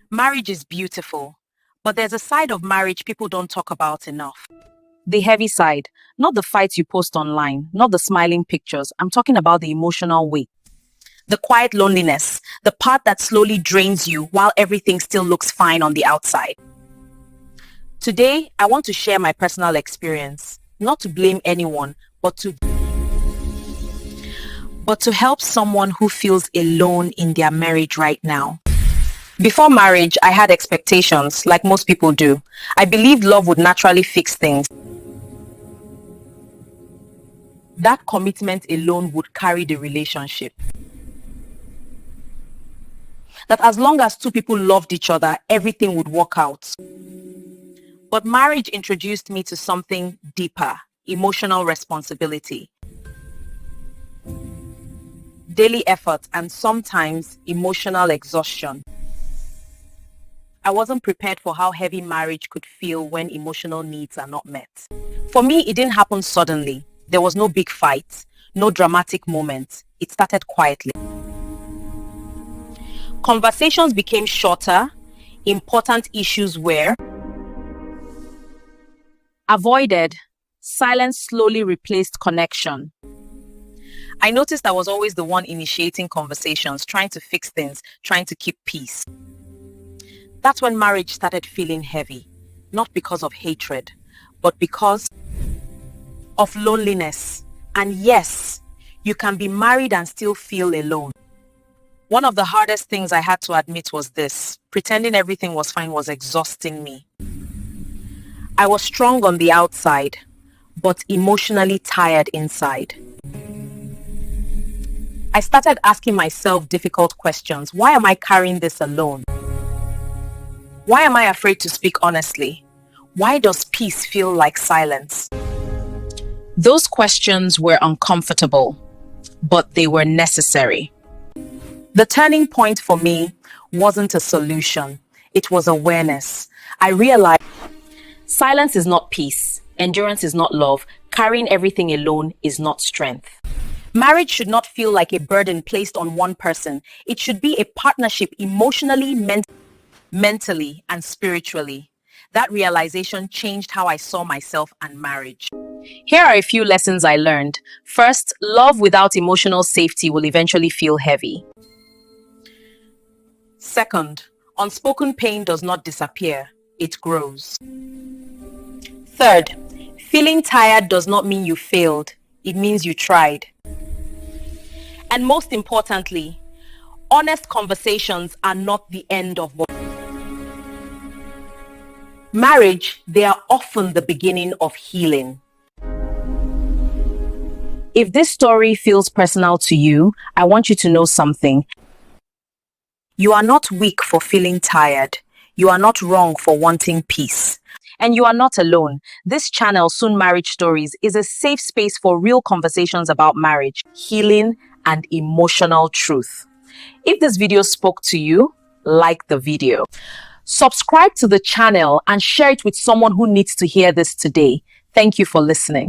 Marriage is beautiful, but there's a side of marriage people don't talk about enough. The heavy side, not the fights you post online, not the smiling pictures. I'm talking about the emotional weight. The quiet loneliness, the part that slowly drains you while everything still looks fine on the outside. Today, I want to share my personal experience, not to blame anyone, but to help someone who feels alone in their marriage right now. Before marriage, I had expectations, like most people do. I believed love would naturally fix things. That commitment alone would carry the relationship. That as long as two people loved each other, everything would work out. But marriage introduced me to something deeper, emotional responsibility, daily effort, and sometimes emotional exhaustion. I wasn't prepared for how heavy marriage could feel when emotional needs are not met. For me, it didn't happen suddenly. There was no big fight, no dramatic moment. It started quietly. Conversations became shorter. Important issues were avoided. Silence slowly replaced connection. I noticed I was always the one initiating conversations, trying to fix things, trying to keep peace. That's when marriage started feeling heavy, not because of hatred, but because of loneliness. And yes, you can be married and still feel alone. One of the hardest things I had to admit was this: pretending everything was fine was exhausting me. I was strong on the outside, but emotionally tired inside. I started asking myself difficult questions. Why am I carrying this alone? Why am I afraid to speak honestly? Why does peace feel like silence? Those questions were uncomfortable, but they were necessary. The turning point for me wasn't a solution. It was awareness. I realized silence is not peace. Endurance is not love. Carrying everything alone is not strength. Marriage should not feel like a burden placed on one person. It should be a partnership emotionally, mentally, and spiritually. That realization changed how I saw myself and marriage. Here are a few lessons I learned. First, love without emotional safety will eventually feel heavy. Second, unspoken pain does not disappear, it grows. Third, feeling tired does not mean you failed, it means you tried. And most importantly, honest conversations are not the end of marriage. They are often the beginning of healing. If this story feels personal to you, I want you to know something. You are not weak for feeling tired. You are not wrong for wanting peace. And you are not alone. This channel, Seun Marriage Stories, is a safe space for real conversations about marriage, healing, and emotional truth. If this video spoke to you, like the video. Subscribe to the channel and share it with someone who needs to hear this today. Thank you for listening.